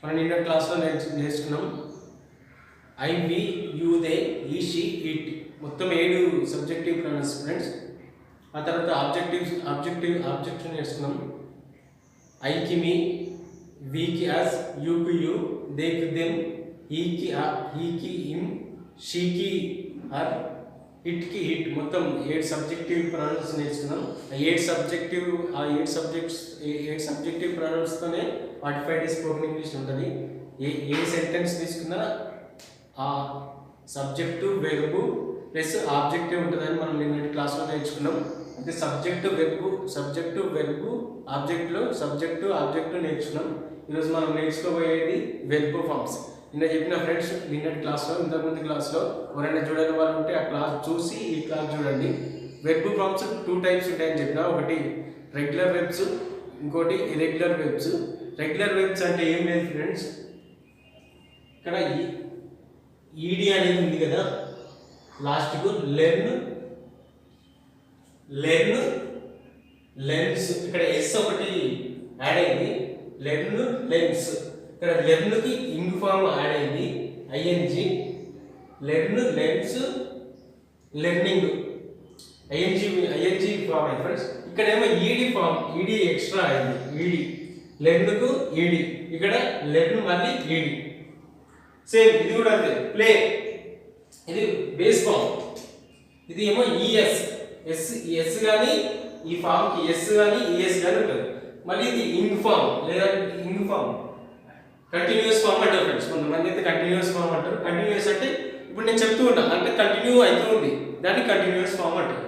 మనం నిన్న క్లాస్లో నేర్చుకున్నాం I we you they he she it మొత్తం 7 సబ్జెక్టివ్ ప్రొనౌన్స్ ఫ్రెండ్స్. ఆ తర్వాత ఆబ్జెక్టివ్ నేర్చుకున్నాం. ఐకి మీ, వీకి అస్, యూకి యూ, దేకి దెమ్, హీకి హిమ్, షీకి హర్, హిట్కి హిట్ మొత్తం 7 సబ్జెక్టివ్ ప్రొనౌన్స్ నేర్చుకున్నాం. ఆ 7 సబ్జెక్టివ్ ప్రొనౌన్స్తోనే 45 డేస్ స్పోకెన్ ఇంగ్లీష్ ఉంటుంది. ఏ సెంటెన్స్ తీసుకున్నా ఆ సబ్జెక్టు వెర్బు ప్లస్ ఆబ్జెక్టివ్ ఉంటుందని మనం నిన్నటి క్లాస్లో నేర్చుకున్నాం. అయితే సబ్జెక్టు వెర్బు ఆబ్జెక్టు నేర్చుకున్నాం. ఈరోజు మనం నేర్చుకోబోయేది వెర్బు ఫామ్స్. నిన్న చెప్పిన ఫ్రెండ్స్ నిన్నటి క్లాస్లో, ఇంతకుముందు క్లాస్లో ఎవరైనా చూడని వాళ్ళు ఉంటే ఆ క్లాస్ చూసి ఈ క్లాస్ చూడండి. వెర్బు ఫామ్స్ 2 టైప్స్ ఉంటాయని చెప్పిన. ఒకటి రెగ్యులర్ వెర్బ్స్, ఇంకోటి ఇర్రెగ్యులర్ వెర్బ్స్. రెగ్యులర్ వెర్బ్స్ అంటే ఏం లేదు ఫ్రెండ్స్, ఇక్కడ ఈడి అనేది ఉంది కదా లాస్ట్కు, లెర్న్స్ ఇక్కడ ఎస్ ఒకటి యాడ్ అయింది, లెర్న్స్. ఇక్కడ లెర్న్కి ఇంగ్ ఫామ్ యాడ్ అయింది I N G, learns, learning I N G form అయింది ఫ్రెండ్స్. ఇక్కడేమో ఈడి ఎక్స్ట్రా అయింది, ఈడి లెర్న్కు ఈడి, ఇక్కడ లెర్న్ మళ్ళీ ఈడి. సేమ్ ఇది కూడా అంతే. ప్లే ఇది బేస్ ఫామ్, ఇది ఏమో ఈఎస్, ఎస్ కానీ ఈ ఫామ్కి ఎస్ కానీ ఈఎస్ కానీ ఉంటుంది. మళ్ళీ ఇది ఇంగ్ ఫామ్ లేదా ఇంగ్ ఫామ్, కంటిన్యూస్ ఫామ్ అంటారు ఫ్రెండ్స్. కొంతమంది అయితే కంటిన్యూస్ ఫామ్ అంటారు. కంటిన్యూస్ అంటే ఇప్పుడు నేను చెప్తూ ఉన్నాను అంటే కంటిన్యూ అవుతూ ఉంది, దాన్ని కంటిన్యూస్ ఫామ్ అంటారు.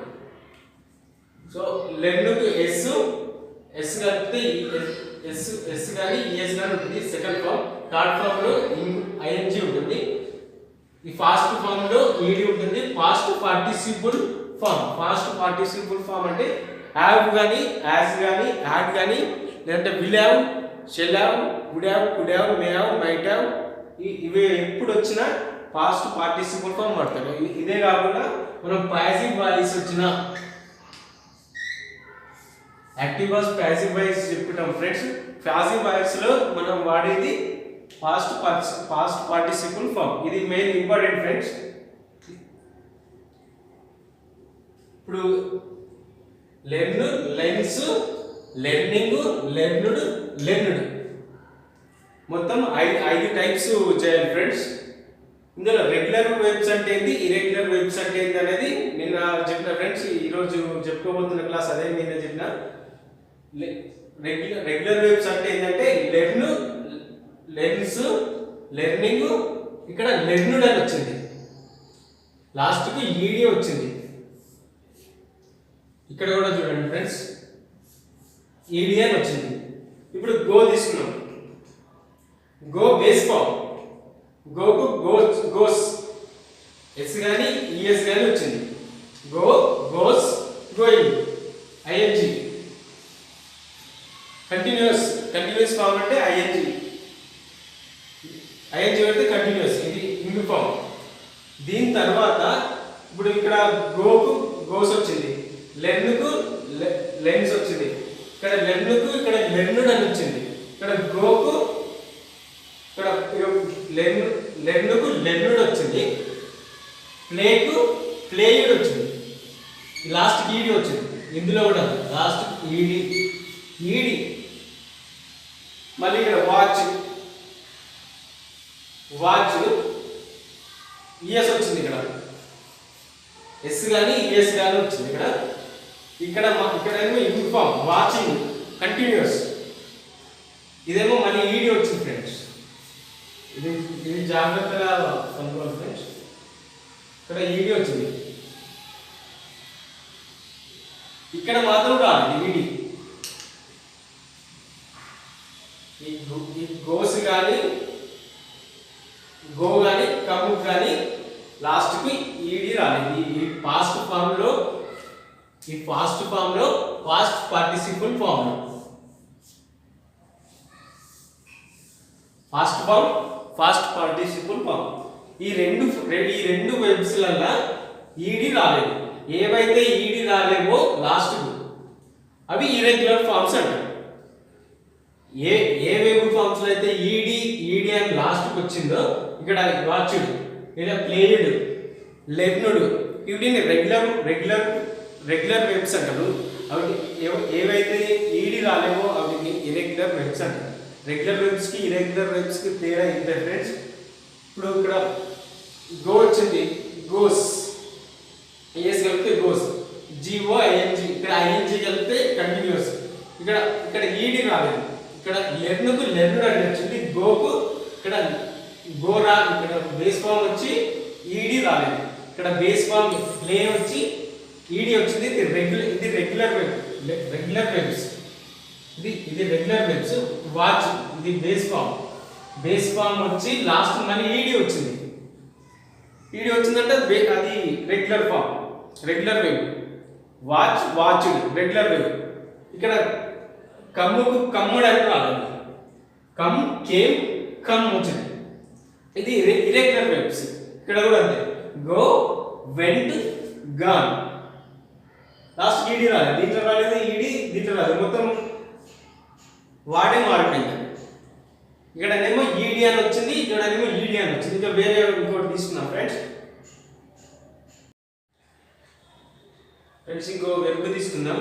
సో లెర్న్కు ఎస్ కలిపితే ఎస్ కానీ ఈఎస్ కానీ ఉంటుంది సెకండ్ ఫామ్. థర్డ్ ఫామ్ లో ఐఎన్జి ఉంటుంది. ఈ ఫాస్ట్ ఫామ్ లో ఈడి ఉంటుంది. పాస్ట్ పార్టిసిపుల్ ఫామ్ అంటే హ్యావ్ కానీ, యాజ్ కానీ, హ్యాడ్ కానీ, లేదంటే will have, shall have, would have, could have, may have, might have, ఇవి ఎప్పుడు వచ్చినా పాస్ట్ పార్టిసిపుల్ ఫామ్ వాడతారు. ఇదే కాకుండా మనం పాసివ్ వాయిస్ వచ్చిన యాక్టివ్ వాయిస్, పాసివ్ వాయిస్ చెప్పుకుంటాం ఫ్రెండ్స్. పాసివ్ వాయిస్ లో మనం వాడేది పాస్ట్ పార్టిసిపుల్ ఫామ్. ఇది మెయిన్ ఇంపార్టెంట్ ఫ్రెండ్స్. ఇప్పుడు లెర్న్, లెర్న్స్, లెర్నింగ్, లెర్న్డ్ మొత్తం 5 టైప్స్ చేయాలి ఫ్రెండ్స్. ఇందులో రెగ్యులర్ వెబ్స్ అంటే ఏంటి, ఇర్రెగ్యులర్ వెబ్స్ అంటే ఏంటి అనేది నిన్న చెప్పిన ఫ్రెండ్స్. ఈరోజు చెప్పుకోబోతున్న క్లాస్ అదే నిన్న చెప్పిన. రెగ్యులర్ వెబ్స్ అంటే ఏంటంటే లెర్న్, లెర్న్స్, లెర్నింగ్, ఇక్కడ లెర్న్డ్ అని వచ్చింది, లాస్ట్కి ఈడి వచ్చింది. ఇక్కడ కూడా చూడండి ఫ్రెండ్స్, ఈడి అని వచ్చింది. ఇప్పుడు గో తీసుకున్నాం. గో బేస్ ఫామ్, గోకు గోస్, ఎస్ కానీ ఈఎస్ కానీ వచ్చింది. Go, goes, going, ING. Continuous form అంటే ఐఎన్జి అంటే కంటిన్యూస్, ఇది ఇంగ్ ఫామ్. దీని తర్వాత ఇప్పుడు ఇక్కడ గోకు గోస్ వచ్చింది, లెర్న్కు లెన్స్ వచ్చింది, ఇక్కడ లెర్న్కు ఇక్కడ లెర్న్డ్ అని వచ్చింది, ఇక్కడ గోకు ఇక్కడ లెర్న్కు లెర్న్డ్ వచ్చింది, ప్లేకు ప్లేయిడ్ వచ్చింది, లాస్ట్ ఈడి వచ్చింది. ఇందులో కూడా లాస్ట్ ఈడి. మళ్ళీ ఇక్కడ వాచ్ ఈఎస్ వచ్చింది, ఇక్కడ ఎస్ కానీ ఈఎస్ కానీ వచ్చింది. ఇక్కడేమో ఇంగ్ ఫామ్ వాచింగ్ కంటిన్యూస్, ఇదేమో మళ్ళీ ఈడి వచ్చింది ఫ్రెండ్స్. ఇది జాగ్రత్తగా కనుక్కోవాలి ఫ్రెండ్స్. ఇక్కడ ఈడి వచ్చింది, ఇక్కడ మాత్రం రాదు ఈడి. ఈ గోస్ కానీ, గో కానీ, కమ్ కానీ లాస్ట్కి ఈడి రాలేదు. ఈ పాస్ట్ ఫామ్ లో పాస్ట్ పార్టిసిపుల్ ఫామ్ లో పాస్ట్ పార్టిసిపుల్ ఫామ్ ఈ రెండు వెబ్స్ లల్లా ఈడి రాలేదు. ఏవైతే ఈడి రాలేవో లాస్ట్ అవి ఇర్రెగ్యులర్ ఫామ్స్ అంటారు. ఏ ఏ వేబుల్ ఫామ్స్ లో అయితే ఈడి అని లాస్ట్ కి వచ్చిందో ఇక్కడ వాచ్డ్ లేదా ప్లేడ్ లెర్న్డ్ వీటిని రెగ్యులర్ వెబ్స్ అంటారు. అవి ఏవైతే ఈడి రాలేవో అవి ఇరెగ్యులర్ వెబ్స్ అంటారు. రెగ్యులర్ వెబ్స్ కి ఇరెగ్యులర్ వెబ్స్ కి తేడా ఏంటంటే ఫ్రెండ్స్, ఇప్పుడు ఇక్కడ గో వచ్చింది, గోస్ ఏస్ కలిపితే గోస్, GOING, ఇక్కడ ING కలిపితే కంటిన్యూస్. ఇక్కడ ఈడి రాలేదు, ఇక్కడ లెర్న్కు లెర్న్ అని వచ్చింది, గోకు ఇక్కడ గో రా, ఇక్కడ బేస్ ఫామ్ వచ్చి ఈడి రాలేదు, ఇక్కడ బేస్ ఫామ్ ప్లే వచ్చి ఈడి వచ్చింది. ఇది రెగ్యులర్ వెబ్స్, ఇది రెగ్యులర్ వెబ్స్. వాచ్ ఇది బేస్ ఫామ్ వచ్చి లాస్ట్ మళ్ళీ ఈడి వచ్చింది. ఈడి వచ్చిందంటే అది regular web. Watched regular web. ఇక్కడ కమ్ముకు కమ్ముడు అని రాలేదు, కమ్ వచ్చింది. ఇది ఇరెగ్యులర్ వెబ్స్. ఇక్కడ కూడా అంతే, గో, వెంట్, గాన్. లాస్ట్ ఈడి రాలేదు, దీంట్లో రాలేదు, ఈడి దీంట్లో రాలేదు, మొత్తం మారిపోయింది. ఇక్కడనేమో ఈడి అని వచ్చింది, ఇక్కడనేమో ఈడి అని వచ్చింది. ఇంకా వేరే ఇంకోటి తీసుకున్నాం ఫ్రెండ్స్. ఇంకో వెబ్ తీసుకుందాం.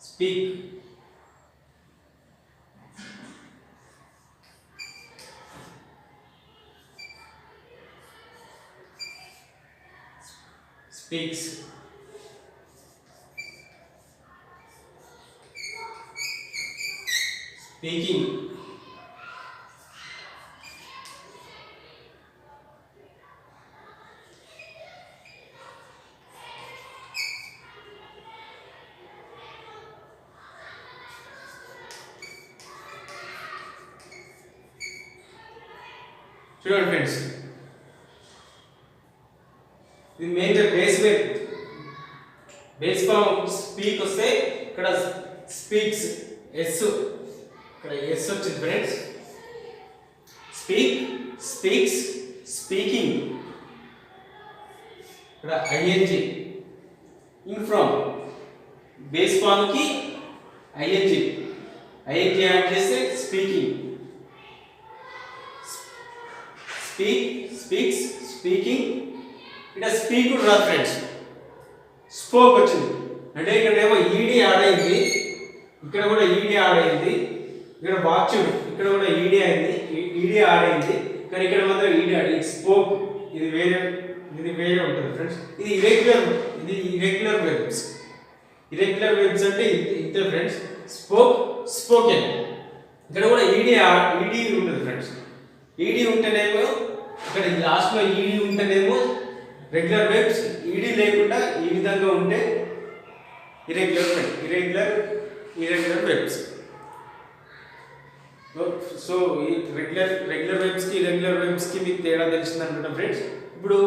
స్పీక్. స్పీక్స్. స్పీకింగ్. చూడండి ఫ్రెండ్స్, ఇది మెయిన్ బేస్ ఫామ్ స్పీక్ వస్తే ఇక్కడ స్పీక్స్ ఇక్కడ ఎస్ వచ్చింది ఫ్రెండ్స్. Speaks, speaking. ఇక్కడ ING in from base form కి ING యాడ్ చేస్తే స్పీకింగ్. Speaks, speaking. ఇక్కడ స్పీక్ కూడా రాదు ఫ్రెండ్స్, స్పోక్ వచ్చింది. అంటే ఇక్కడేమో ఈడి యాడ్ అయింది, ఇక్కడ కూడా ఈడి యాడ్ అయింది. ఇక్కడ వాచ్డ్, ఇక్కడ కూడా ఈడి యాడ్ అయింది, కానీ ఇక్కడ మాత్రం ఈడి యాడ్ అయింది. స్పోక్ ఇది వేరే ఉంటుంది ఫ్రెండ్స్. ఇది ఇరెగ్యులర్ వెబ్స్. ఇరెగ్యులర్ వెబ్స్ అంటే ఇంతే ఫ్రెండ్స్. స్పోకెన్. ఇక్కడ కూడా ఈడి ఉంటుంది ఫ్రెండ్స్. ఈడి ఉంటేనేమో ఇక్కడ లాస్ట్లో ఈడి ఉంటేనేమో రెగ్యులర్ వెబ్స్, ఈడి లేకుండా ఈ విధంగా ఉంటే ఇరెగ్యులర్ వెబ్స్. సో ఈ రెగ్యులర్ వెబ్స్కి ఇరెగ్యులర్ వెబ్స్కి మీకు తేడా తెలిసింది అనుకుంటా ఫ్రెండ్స్. ఇప్పుడు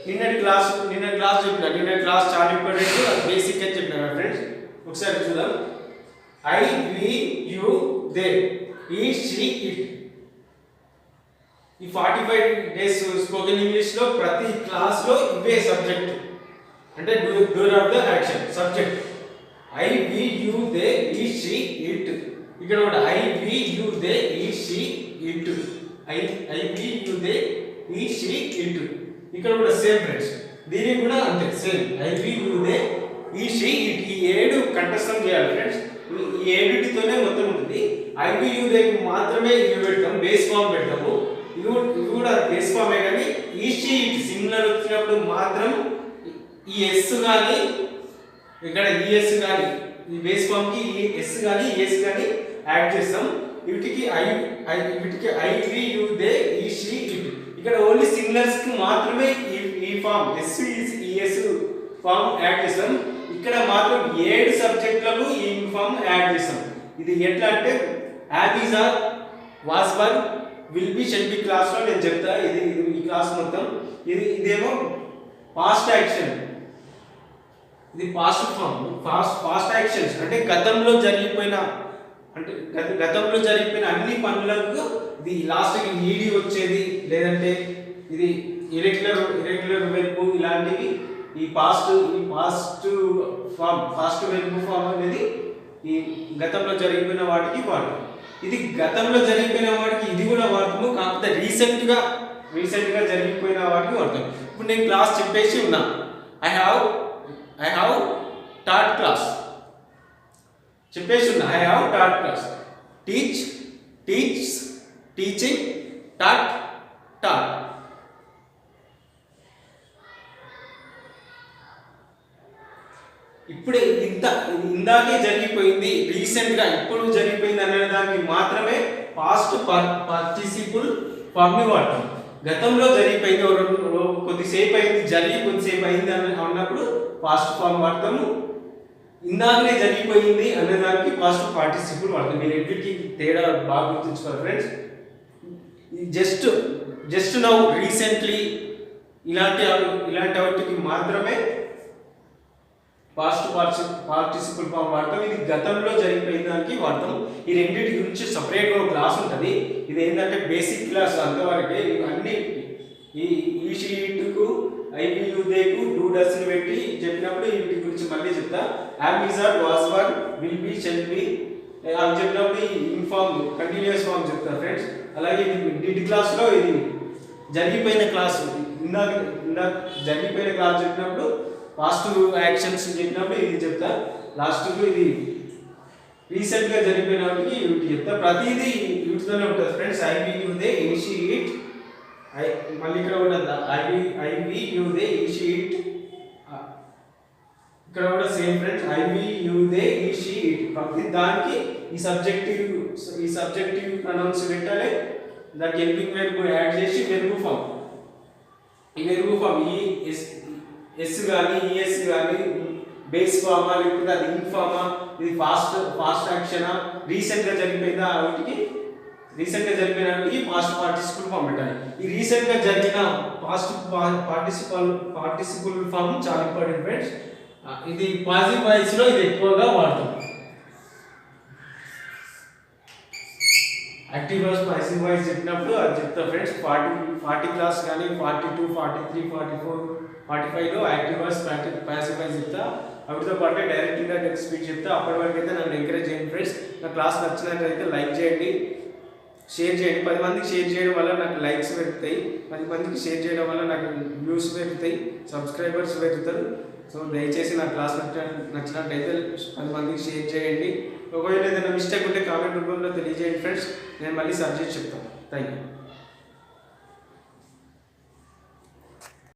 నిన్నటి క్లాస్ చెప్పిన, నిన్నటి క్లాస్ చాలా ఇంపార్టెంట్, అది బేసిక్ అని చెప్పిన ఫ్రెండ్స్. ఒకసారి చూద్దాం. I, we, you, they, he, she, it. ఈ 45 డేస్ స్పోకెన్ ఇంగ్లీష్ లో ప్రతి క్లాస్ లో ఇవే సబ్జెక్ట్, అంటే doer of the action subject. I, we, you, they, he, she, it. ఇక్కడ కూడా I, we, you, they, he, she, it. I, we, you, they, he, she, it. ఇక్కడ కూడా same friends. దీనికి కూడా అంతే same. I, we, you, they, he, she, it. ఈ 7 కంఠస్థం చేయాలి ఫ్రెండ్స్. ఈ 7తోనే మొత్తం ఉంటుంది. I, we, you, they మాత్రమే ఇవి పెడతాం, బేస్ ఫామ్ పెడతాము. ఇవి కూడా బేస్ ఫామే, కానీ ఈ షీ ఇట్ సింగులర్ వచ్చినప్పుడు మాత్రం ఈ ఎస్ కానీ ఇక్కడ ఈఎస్ కానీ ఈ బేస్ ఫామ్ కి ఈ ఎస్ కానీ ఈఎస్ కానీ యాడ్ చేస్తాం. వీటికి I we you they he she it. ఇక్కడ ఓన్లీ సింగులర్స్ కి మాత్రమే ఈ form S E S form add చేస్తాం. ఇక్కడ మాత్రం 7 సబ్జెక్టులకు ఈ ఫామ్ యాడ్ చేస్తాం. ఇది ఎట్లా అంటే హ్యాబీస్ are was were will be shall be class లో నేను చెప్తా. ఇది ఈ క్లాస్ మొత్తం ఇదేమో పాస్ట్ యాక్షన్, ఇది పాస్ట్ ఫామ్. పాస్ట్ యాక్షన్స్ అంటే గతంలో జరిగిపోయిన అన్ని పనులకు ఇది లాస్ట్కి ఈడి వచ్చేది, లేదంటే ఇది ఇరెగ్యులర్ వెబ్ ఇలాంటివి ఈ పాస్ట్ వెర్బ్ ఫామ్ అనేది ఈ గతంలో జరిగిపోయిన వాటికి వాడతాం. ఇది గతంలో జరిగిపోయిన వాటికి ఇది కూడా వాడతాము, కాకపోతే రీసెంట్గా జరిగిపోయిన వాటికి వాడతాం. ఇప్పుడు నేను క్లాస్ చెప్పేసి ఉన్నా, ఐ హ్యావ్ టాట్ క్లాస్ చెప్పేసి ఉన్నా. I have taught class. Teaches, teaching, taught. ఇప్పుడే ఇందాకే జరిగిపోయింది, రీసెంట్గా ఇప్పుడు జరిగిపోయింది అనే దానికి మాత్రమే పాస్ట్ పార్టిసిపుల్ ఫామ్ని వాడతాం. గతంలో జరిగిపోయింది, కొద్దిసేపు అయింది కొద్దిసేపు అయింది అన్నప్పుడు పాస్ట్ ఫామ్ వాడతాము. ఇందాకనే జరిగిపోయింది అనే దానికి పాస్ట్ పార్టిసిపుల్ వాడతాం. మీరు రెండింటికి తేడా బాగా గుర్తుంచుకోవాలి ఫ్రెండ్స్. జస్ట్ నౌ, రీసెంట్లీ ఇలాంటి వాటికి మాత్రమే పాస్ట్ పార్టిసిపుల్ ఫామ్ వాడతాం. ఇది గతంలో జరిగిపోయిన దానికి వాడతాం. ఈ రెండింటి గురించి సపరేట్గా ఒక క్లాస్ ఉంటుంది. ఇది ఏంటంటే బేసిక్ క్లాస్, అంతవరకే. అన్ని ఈ షీట్కు ఐవియుదేకు డూడస్ని పెట్టి చెప్పినప్పుడు వీటి గురించి మళ్ళీ చెప్తా. Am, is, are, was, were, will be, shall be అవి చెప్పినప్పుడు ఇన్ఫార్మ్ కంటిన్యూస్ ఫామ్ చెప్తారు ఫ్రెండ్స్. అలాగే డిడ్ క్లాస్లో ఇది జరిగిపోయిన క్లాస్, ఇందాక జరిగిపోయిన క్లాస్ చెప్పినప్పుడు పాస్ట్ యాక్షన్స్ చెప్పినప్పుడు ఇది చెప్తా. లాస్ట్కు ఇది రీసెంట్గా జరిగిపోయిన వాటికి వీటి చెప్తా. ప్రతిదీ వీటితోనే ఉంటుంది ఫ్రెండ్స్. ఐవియుదే ఇనిషియేట్, మళ్ళీ ఇక్కడ కూడా ఐవియుదే ఇనిషియేట్, ఇక్కడ కూడా సేమ్ ఫ్రెండ్స్. ఐవియుదే ఇనిషియేట్. ప్రతి దానికి ఈ సబ్జెక్టివ్ ప్రొనౌన్స్ పెట్టాలి. దానికి హెల్పింగ్ వెర్బ్ యాడ్ చేసి వెర్బ్ ఫామ్, ఈ వెర్బ్ ఫామ్ ఎస్ కానీ ఈఎస్ కానీ బేస్ ఫామా లేకపోతే అది ఇన్ ఫామా, ఇది ఫాస్ట్ యాక్షనా, రీసెంట్గా జరిగిపోయిందా, వాటికి పాస్ట్ పార్టిసిపుల్ ఫామ్ పెట్టాలి. ఈ రీసెంట్గా జరిగిన పాస్ట్ పార్టిసిపుల్ ఫామ్ చాలా ఇంపార్టెంట్ ఫ్రెండ్స్. ఇది పాజిటివ్ వాయిస్లో ఇది ఎక్కువగా వాడతాం. యాక్టివ్ వాయిస్, పాసివ్ వాయిస్ చెప్పినప్పుడు అది చెప్తా ఫ్రెండ్స్. 40 క్లాస్ కానీ 42, 43, 44, 45లో యాక్టివ్ వాయిస్, పాసివ్ వాయిస్ చెప్తా. వాటితో పాటు డైరెక్ట్ ఇండైరెక్ట్ స్పీచ్ చెప్తా. అప్పటి వరకు అయితే నన్ను ఎంకరేజ్ చేయండి ఫ్రెండ్స్. నా క్లాస్ నచ్చినట్లయితే లైక్ చేయండి, షేర్ చేయండి. 10 మందికి షేర్ చేయడం వల్ల నాకు లైక్స్ పెరుగుతాయి, 10 మందికి షేర్ చేయడం వల్ల నాకు వ్యూస్ పెరుగుతాయి, సబ్స్క్రైబర్స్ పెరుగుతారు. సో దయచేసి నా క్లాస్ నచ్చినట్లయితే 10 మందికి షేర్ చేయండి. ఒకవేళ ఏదైనా మిస్టేక్ ఉంటే కామెంట్ రూపంలో తెలియజేయండి ఫ్రెండ్స్. నేను మళ్ళీ సబ్జెక్ట్ చెప్తాను. Thank you.